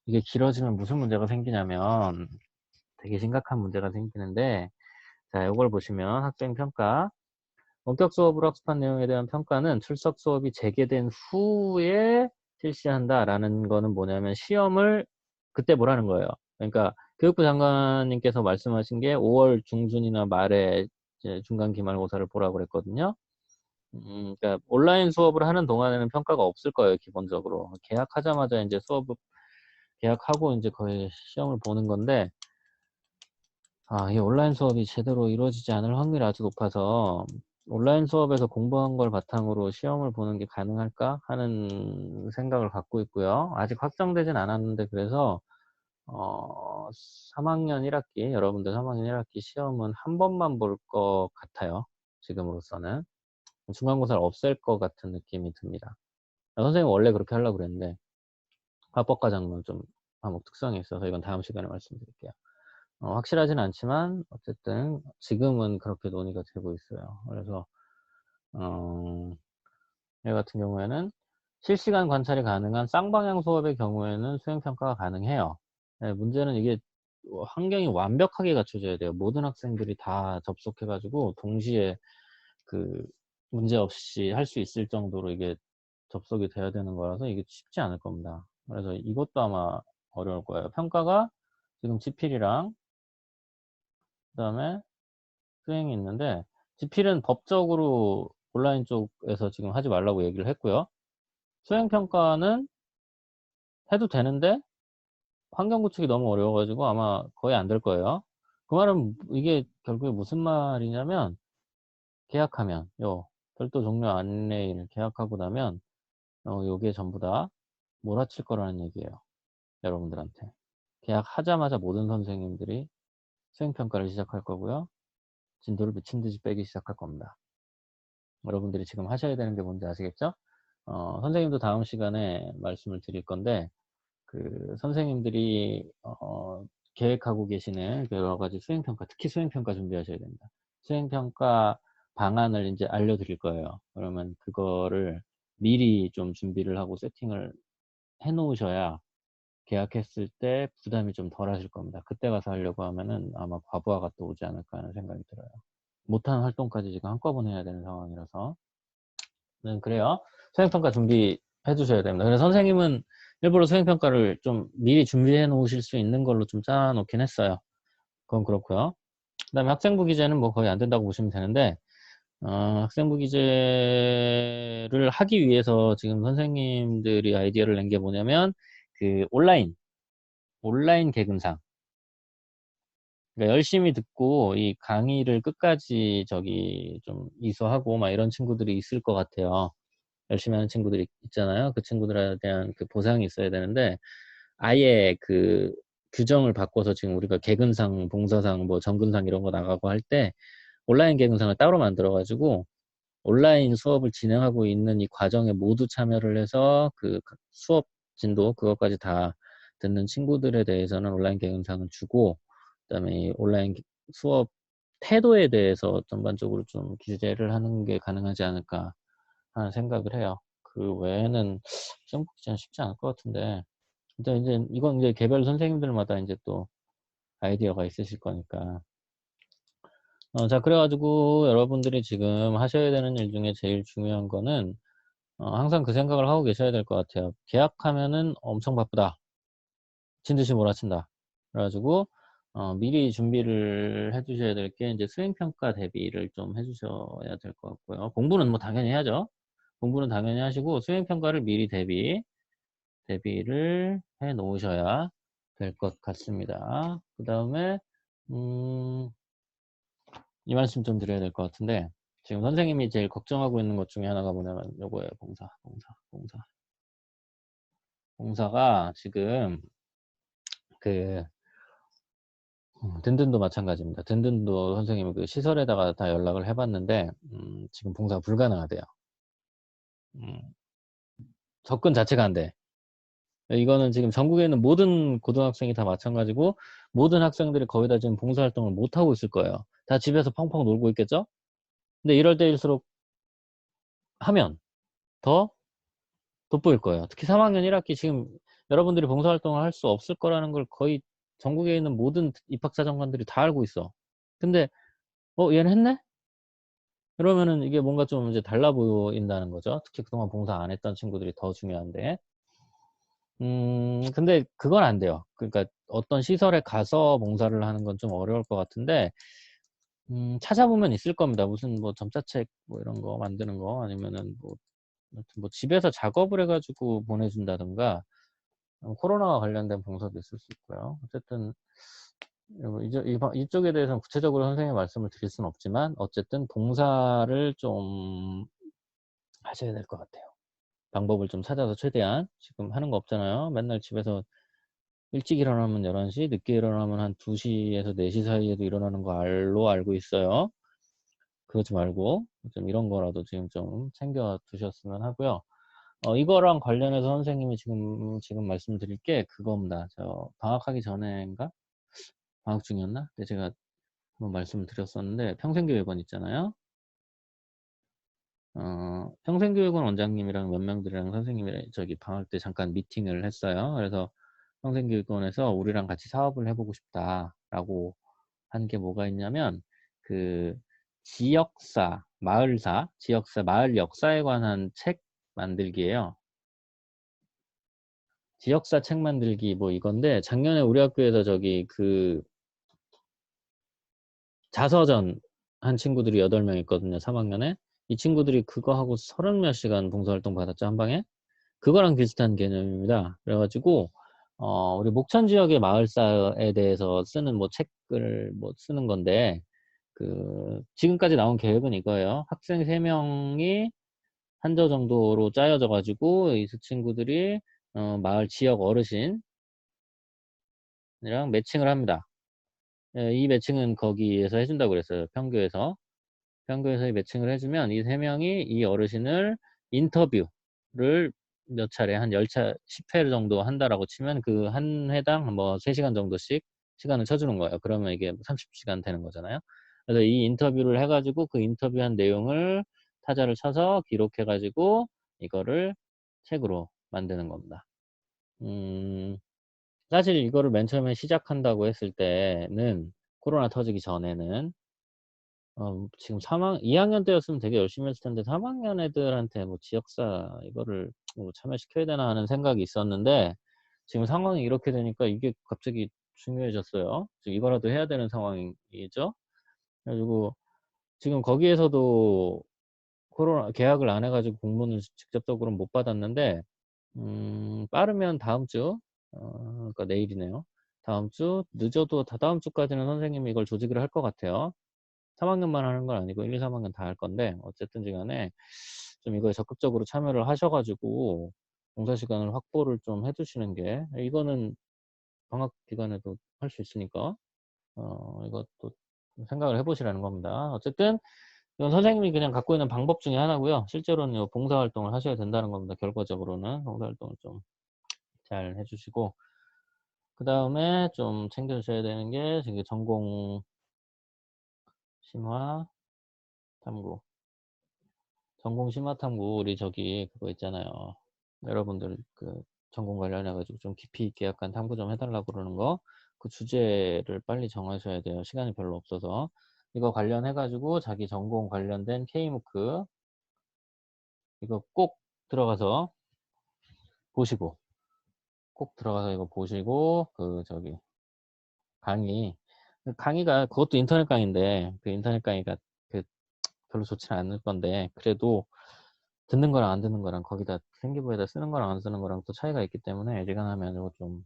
이게 길어지면 무슨 문제가 생기냐면 되게 심각한 문제가 생기는데, 자, 이걸 보시면 학생 평가. 원격 수업으로 학습한 내용에 대한 평가는 출석 수업이 재개된 후에 실시한다라는 거는 뭐냐면 시험을 그때 보라는 거예요. 그러니까 교육부 장관님께서 말씀하신 게 5월 중순이나 말에 이제 중간 기말고사를 보라고 그랬거든요. 그러니까 온라인 수업을 하는 동안에는 평가가 없을 거예요, 기본적으로. 계약하자마자 이제 수업을 계약하고 이제 거의 시험을 보는 건데, 이 온라인 수업이 제대로 이루어지지 않을 확률이 아주 높아서 온라인 수업에서 공부한 걸 바탕으로 시험을 보는 게 가능할까 하는 생각을 갖고 있고요. 아직 확정되진 않았는데 그래서 3학년 1학기, 여러분들 3학년 1학기 시험은 한 번만 볼 것 같아요. 지금으로서는. 중간고사를 없앨 것 같은 느낌이 듭니다. 선생님 원래 그렇게 하려고 그랬는데 합법과정은 좀 과목 특성이 있어서 이건 다음 시간에 말씀드릴게요. 확실하진 않지만 어쨌든 지금은 그렇게 논의가 되고 있어요. 그래서 얘 같은 경우에는 실시간 관찰이 가능한 쌍방향 수업의 경우에는 수행평가가 가능해요. 네, 문제는 이게 환경이 완벽하게 갖춰져야 돼요. 모든 학생들이 다 접속해가지고 동시에 그 문제 없이 할 수 있을 정도로 이게 접속이 돼야 되는 거라서 이게 쉽지 않을 겁니다. 그래서 이것도 아마 어려울 거예요. 평가가 지금 지필이랑 그다음에 수행이 있는데 지필은 법적으로 온라인 쪽에서 지금 하지 말라고 얘기를 했고요. 수행평가는 해도 되는데 환경 구축이 너무 어려워가지고 아마 거의 안 될 거예요. 그 말은 이게 결국에 무슨 말이냐면 계약하면 별도 종료 안내일 계약하고 나면 요게 전부 다 몰아칠 거라는 얘기예요. 여러분들한테. 계약하자마자 모든 선생님들이 수행평가를 시작할 거고요. 진도를 미친 듯이 빼기 시작할 겁니다. 여러분들이 지금 하셔야 되는 게 뭔지 아시겠죠? 선생님도 다음 시간에 말씀을 드릴 건데, 그 선생님들이 계획하고 계시는 그 여러 가지 수행평가, 특히 수행평가 준비하셔야 됩니다. 수행평가 방안을 이제 알려드릴 거예요. 그러면 그거를 미리 좀 준비를 하고 세팅을 해 놓으셔야 계약했을 때 부담이 좀 덜 하실 겁니다. 그때 가서 하려고 하면은 아마 과부하가 또 오지 않을까 하는 생각이 들어요. 못하는 활동까지 지금 한꺼번에 해야 되는 상황이라서. 네, 그래요. 수행평가 준비해 주셔야 됩니다. 그래서 선생님은 일부러 수행평가를 좀 미리 준비해 놓으실 수 있는 걸로 좀 짜 놓긴 했어요. 그건 그렇고요. 그 다음에 학생부 기재는 뭐 거의 안 된다고 보시면 되는데, 학생부 기재를 하기 위해서 지금 선생님들이 아이디어를 낸 게 뭐냐면, 그 온라인 개근상. 그러니까 열심히 듣고 이 강의를 끝까지 저기 좀 이수하고 막 이런 친구들이 있을 것 같아요. 열심히 하는 친구들이 있잖아요. 그 친구들에 대한 그 보상이 있어야 되는데 아예 그 규정을 바꿔서 지금 우리가 개근상, 봉사상, 뭐 정근상 이런 거 나가고 할 때 온라인 개근상을 따로 만들어가지고 온라인 수업을 진행하고 있는 이 과정에 모두 참여를 해서 그 수업 진도 그것까지 다 듣는 친구들에 대해서는 온라인 개근상을 주고 그다음에 이 온라인 수업 태도에 대해서 전반적으로 좀 기재를 하는 게 가능하지 않을까 하는 생각을 해요. 그 외에는 시험 복지는 쉽지 않을 것 같은데 일단 이제 이건 이제 개별 선생님들마다 이제 또 아이디어가 있으실 거니까 자 그래가지고 여러분들이 지금 하셔야 되는 일 중에 제일 중요한 거는 항상 그 생각을 하고 계셔야 될 것 같아요. 계약하면은 엄청 바쁘다. 미친 듯이 몰아친다. 그래가지고 미리 준비를 해주셔야 될 게 이제 수행평가 대비를 좀 해주셔야 될 것 같고요. 공부는 뭐 당연히 해야죠. 공부는 당연히 하시고 수행평가를 미리 대비를 해 놓으셔야 될 것 같습니다. 그 다음에 이 말씀 좀 드려야 될 것 같은데 지금 선생님이 제일 걱정하고 있는 것 중에 하나가 뭐냐면 요거예요. 봉사가 지금 그 든든도 마찬가지입니다. 든든도 선생님이 그 시설에다가 다 연락을 해봤는데 지금 봉사가 불가능하대요. 음, 접근 자체가 안 돼. 이거는 지금 전국에 있는 모든 고등학생이 다 마찬가지고 모든 학생들이 거의 다 지금 봉사활동을 못 하고 있을 거예요. 다 집에서 펑펑 놀고 있겠죠? 근데 이럴 때일수록 하면 더 돋보일 거예요. 특히 3학년 1학기 지금 여러분들이 봉사활동을 할 수 없을 거라는 걸 거의 전국에 있는 모든 입학사정관들이 다 알고 있어. 근데 얘는 했네? 그러면은 이게 뭔가 좀 이제 달라 보인다는 거죠. 특히 그동안 봉사 안 했던 친구들이 더 중요한데. 근데 그건 안 돼요. 그러니까 어떤 시설에 가서 봉사를 하는 건 좀 어려울 것 같은데, 찾아보면 있을 겁니다. 무슨 뭐 점자책 뭐 이런 거 만드는 거 아니면은 뭐, 아무튼 뭐 집에서 작업을 해가지고 보내준다든가, 코로나와 관련된 봉사도 있을 수 있고요. 어쨌든 이쪽에 대해서는 구체적으로 선생님의 말씀을 드릴 수는 없지만 어쨌든 봉사를 좀 하셔야 될 것 같아요. 방법을 좀 찾아서 최대한. 지금 하는 거 없잖아요. 맨날 집에서 일찍 일어나면 11시, 늦게 일어나면 한 2시에서 4시 사이에도 일어나는 거 알고 있어요. 그러지 말고 좀 이런 거라도 지금 좀 챙겨 두셨으면 하고요. 이거랑 관련해서 선생님이 지금 말씀드릴 게 그겁니다. 저 방학하기 전에인가? 방학 중이었나? 근데 제가 한번 말씀을 드렸었는데, 평생교육원 있잖아요. 평생교육원 원장님이랑 몇 명들이랑 선생님이 저기 방학 때 잠깐 미팅을 했어요. 그래서 평생교육원에서 우리랑 같이 사업을 해보고 싶다라고 한 게 뭐가 있냐면, 그 지역사, 마을사, 지역사, 마을 역사에 관한 책 만들기예요. 지역사 책 만들기 뭐 이건데, 작년에 우리 학교에서 저기 그 자서전 한 친구들이 8명 있거든요. 3학년에. 이 친구들이 그거 하고 30몇 시간 봉사활동 받았죠, 한 방에. 그거랑 비슷한 개념입니다. 그래가지고 우리 목천 지역의 마을사에 대해서 쓰는 뭐 책을 뭐 쓰는 건데, 지금까지 나온 계획은 이거예요. 학생 3명이 한조 정도로 짜여져 가지고 이 친구들이 마을 지역 어르신이랑 매칭을 합니다. 예, 이 매칭은 거기에서 해준다고 그랬어요. 평교에서 이 매칭을 해주면 이 3명이 이 어르신을 인터뷰를 몇 차례 한 10차 10회 정도 한다라고 치면 그 한 회당 뭐 3시간 정도씩 시간을 쳐주는 거예요. 그러면 이게 30시간 되는 거잖아요. 그래서 이 인터뷰를 해가지고 그 인터뷰한 내용을 타자를 쳐서 기록해가지고 이거를 책으로 만드는 겁니다. 음, 사실 이거를 맨 처음에 시작한다고 했을 때는 코로나 터지기 전에는 지금 2학년 때였으면 되게 열심히 했을 텐데 3학년 애들한테 뭐 지역사 이거를 뭐 참여시켜야 되나 하는 생각이 있었는데, 지금 상황이 이렇게 되니까 이게 갑자기 중요해졌어요. 지금 이거라도 해야 되는 상황이죠. 그래가지고 지금 거기에서도 코로나 계약을 안 해가지고 공문을 직접적으로 못 받았는데, 빠르면 다음 주, 그러니까 내일이네요. 다음 주, 늦어도 다다음 주까지는 선생님이 이걸 조직을 할 것 같아요. 3학년만 하는 건 아니고 1, 2, 3학년 다 할 건데, 어쨌든 간에 좀 이거에 적극적으로 참여를 하셔가지고 봉사 시간을 확보를 좀 해두시는 게, 이거는 방학 기간에도 할 수 있으니까 이것도 생각을 해보시라는 겁니다. 어쨌든 이건 선생님이 그냥 갖고 있는 방법 중에 하나고요. 실제로는 이 봉사활동을 하셔야 된다는 겁니다. 결과적으로는 봉사활동을 좀 잘 해주시고, 그 다음에 좀 챙겨주셔야 되는 게 지금 전공 심화 탐구, 전공 심화 탐구 우리 저기 그거 있잖아요. 여러분들 그 전공 관련해가지고 좀 깊이 있게 약간 탐구 좀 해달라고 그러는 거, 그 주제를 빨리 정하셔야 돼요. 시간이 별로 없어서. 이거 관련해가지고 자기 전공 관련된 K무크 이거 꼭 들어가서 보시고, 꼭 들어가서 이거 보시고, 저기 강의가 그것도 인터넷 강의인데, 그 인터넷 강의가 그 별로 좋지는 않을 건데, 그래도 듣는 거랑 안 듣는 거랑 거기다 생기부에다 쓰는 거랑 안 쓰는 거랑 또 차이가 있기 때문에 어지간하면 이거 좀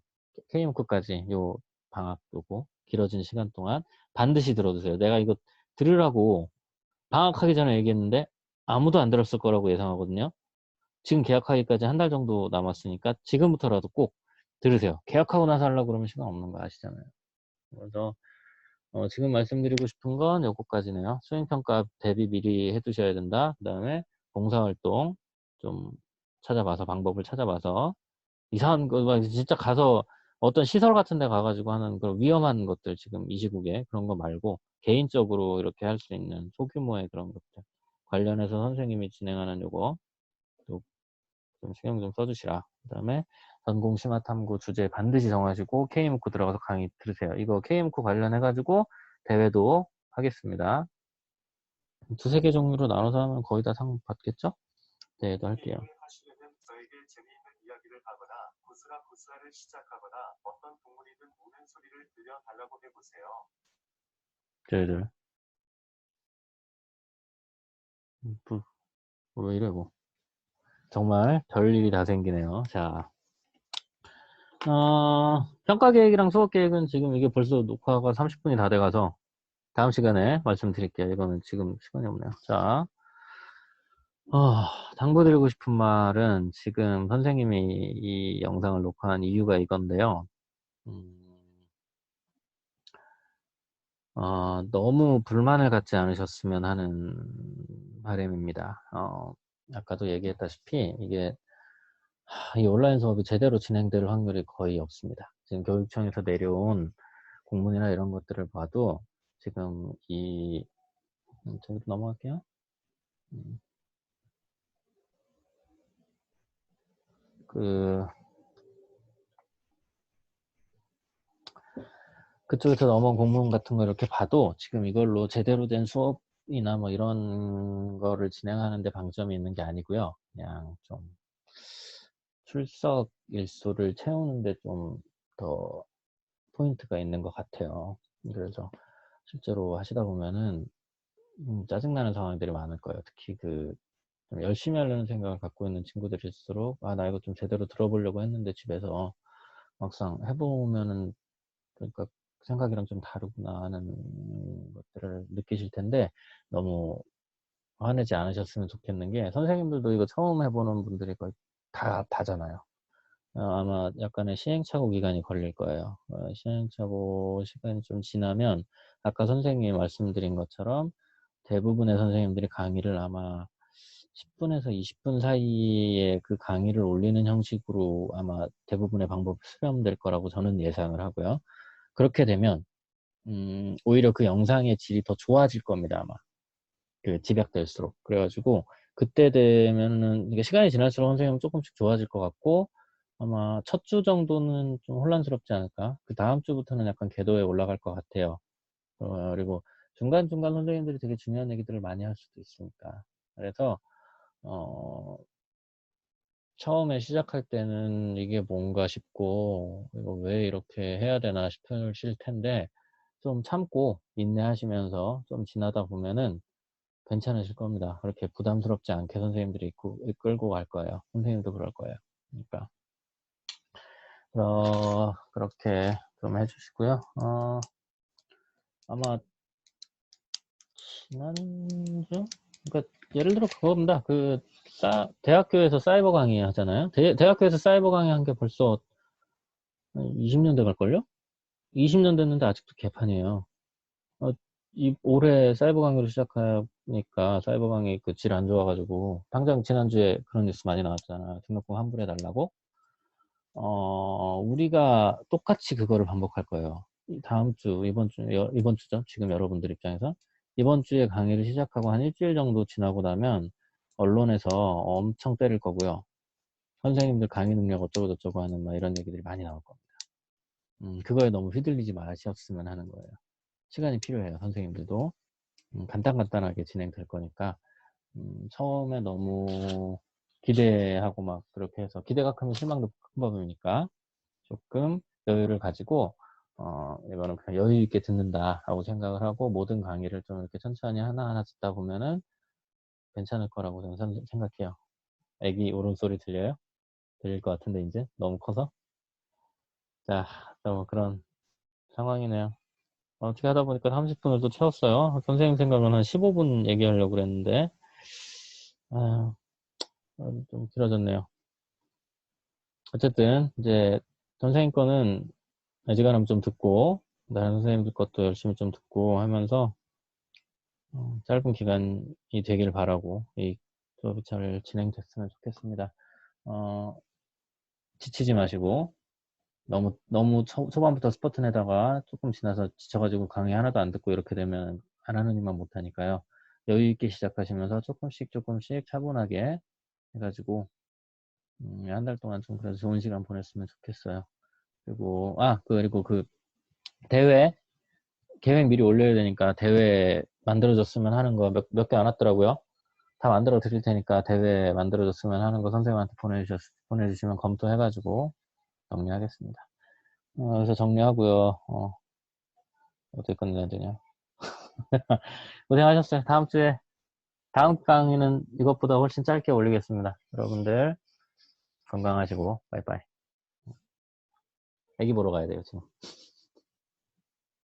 K문크까지 요 방학 요거 길어진 시간 동안 반드시 들어두세요. 내가 이거 들으라고 방학하기 전에 얘기했는데 아무도 안 들었을 거라고 예상하거든요. 지금 계약하기까지 한 달 정도 남았으니까 지금부터라도 꼭 들으세요. 계약하고 나서 하려고 그러면 시간 없는 거 아시잖아요. 그래서 지금 말씀드리고 싶은 건 요거까지네요. 수행평가 대비 미리 해두셔야 된다. 그 다음에 봉사활동 좀 찾아봐서, 방법을 찾아봐서, 이상한 거, 막 진짜 가서 어떤 시설 같은 데 가가지고 하는 그런 위험한 것들, 지금 이 시국에 그런 거 말고, 개인적으로 이렇게 할 수 있는 소규모의 그런 것들 관련해서 선생님이 진행하는 요거 또 좀 신경 좀 써주시라. 그 다음에 전공 심화탐구 주제 반드시 정하시고 K문구 들어가서 강의 들으세요. 이거 K문구 관련해가지고 대회도 하겠습니다. 두세 개 종류로 나눠서 하면 거의 다 상 받겠죠? 대회도 할게요. 하시려면 저에게 재미있는 이야기를 하거나 구스라구스라를 시작하거나 어떤 동물이든 우는 소리를 들려달라고 해보세요. 저희들 왜 이래 뭐 정말 별일이 다 생기네요. 자, 평가 계획이랑 수업 계획은 지금 이게 벌써 녹화가 30분이 다 돼가서 다음 시간에 말씀드릴게요. 이거는 지금 시간이 없네요. 자, 당부드리고 싶은 말은 지금 선생님이 이 영상을 녹화한 이유가 이건데요. 너무 불만을 갖지 않으셨으면 하는 바람입니다. 아까도 얘기했다시피 이게 이 온라인 수업이 제대로 진행될 확률이 거의 없습니다. 지금 교육청에서 내려온 공문이나 이런 것들을 봐도 지금 저기로 넘어갈게요. 그쪽에서 넘어온 공문 같은 거 이렇게 봐도 지금 이걸로 제대로 된 수업이나 뭐 이런 거를 진행하는데 방점이 있는 게 아니고요. 그냥 좀 출석 일수를 채우는데 좀 더 포인트가 있는 것 같아요. 그래서 실제로 하시다 보면은 짜증나는 상황들이 많을 거예요. 특히 좀 열심히 하려는 생각을 갖고 있는 친구들일수록 나 이거 좀 제대로 들어보려고 했는데 집에서 막상 해보면은 그러니까 생각이랑 좀 다르구나 하는 것들을 느끼실 텐데 너무 화내지 않으셨으면 좋겠는 게 선생님들도 이거 처음 해보는 분들이 거의 다잖아요. 아마 약간의 시행착오 기간이 걸릴 거예요. 시행착오 시간이 좀 지나면 아까 선생님이 말씀드린 것처럼 대부분의 선생님들이 강의를 아마 10분에서 20분 사이에 그 강의를 올리는 형식으로 아마 대부분의 방법이 수렴될 거라고 저는 예상을 하고요. 그렇게 되면 오히려 그 영상의 질이 더 좋아질 겁니다. 아마 집약될수록. 그래가지고 그때 되면은 이게 시간이 지날수록 선생님은 조금씩 좋아질 것 같고 아마 첫 주 정도는 좀 혼란스럽지 않을까. 그 다음 주부터는 약간 궤도에 올라갈 것 같아요. 그리고 중간중간 선생님들이 되게 중요한 얘기들을 많이 할 수도 있으니까. 그래서 처음에 시작할 때는 이게 뭔가 싶고 이거 왜 이렇게 해야 되나 싶으실 텐데 좀 참고 인내하시면서 좀 지나다 보면은 괜찮으실 겁니다. 그렇게 부담스럽지 않게 선생님들이 이끌고 갈 거예요. 선생님도 그럴 거예요. 그러니까 그렇게 좀 해주시고요. 아마 지난주 그러니까 예를 들어 그겁니다. 대학교에서 사이버 강의 하잖아요. 대학교에서 사이버 강의 한 게 벌써 20년 돼 갈걸요? 20년 됐는데 아직도 개판이에요. 올해 사이버 강의로 시작하니까 사이버 강의 그 질 안 좋아가지고 당장 지난주에 그런 뉴스 많이 나왔잖아. 등록금 환불해 달라고. 우리가 똑같이 그거를 반복할 거예요. 다음 주, 이번 주죠. 지금 여러분들 입장에서. 이번 주에 강의를 시작하고 한 일주일 정도 지나고 나면 언론에서 엄청 때릴 거고요. 선생님들 강의 능력 어쩌고저쩌고 하는 막 이런 얘기들이 많이 나올 겁니다. 그거에 너무 휘둘리지 마셨으면 하는 거예요. 시간이 필요해요. 선생님들도. 간단하게 진행될 거니까 처음에 너무 기대하고 막 그렇게 해서 기대가 크면 실망도 큰 법이니까 조금 여유를 가지고 이거는 그냥 여유 있게 듣는다라고 생각을 하고 모든 강의를 좀 이렇게 천천히 하나하나 듣다 보면은 괜찮을 거라고 저는 생각해요. 애기 울음소리 들려요? 들릴 것 같은데 이제 너무 커서 자, 또 그런 상황이네요. 어떻게 하다 보니까 30분을 또 채웠어요. 선생님 생각은 한 15분 얘기하려고 그랬는데 좀 길어졌네요. 어쨌든 이제 선생님 거는 어지간하면 좀 듣고 다른 선생님들 것도 열심히 좀 듣고 하면서 짧은 기간이 되길 바라고 이 수업이 잘 진행됐으면 좋겠습니다. 지치지 마시고 너무 초반부터 스포트 내다가 조금 지나서 지쳐가지고 강의 하나도 안 듣고 이렇게 되면 안 하는 일만 못하니까요. 여유 있게 시작하시면서 조금씩 차분하게 해가지고 한 달 동안 좀 그래도 좋은 시간 보냈으면 좋겠어요. 그리고 그 대회 계획 미리 올려야 되니까 대회 만들어줬으면 하는 거 몇 개 안 왔더라고요. 다 만들어 드릴 테니까 대회 만들어줬으면 하는 거 선생님한테 보내주시면 검토해가지고 정리하겠습니다. 그래서 정리하고요. 어떻게 끝내야 되냐. 고생하셨어요. 다음 강의는 이것보다 훨씬 짧게 올리겠습니다. 여러분들 건강하시고 빠이빠이. 애기 보러 가야 돼요, 지금.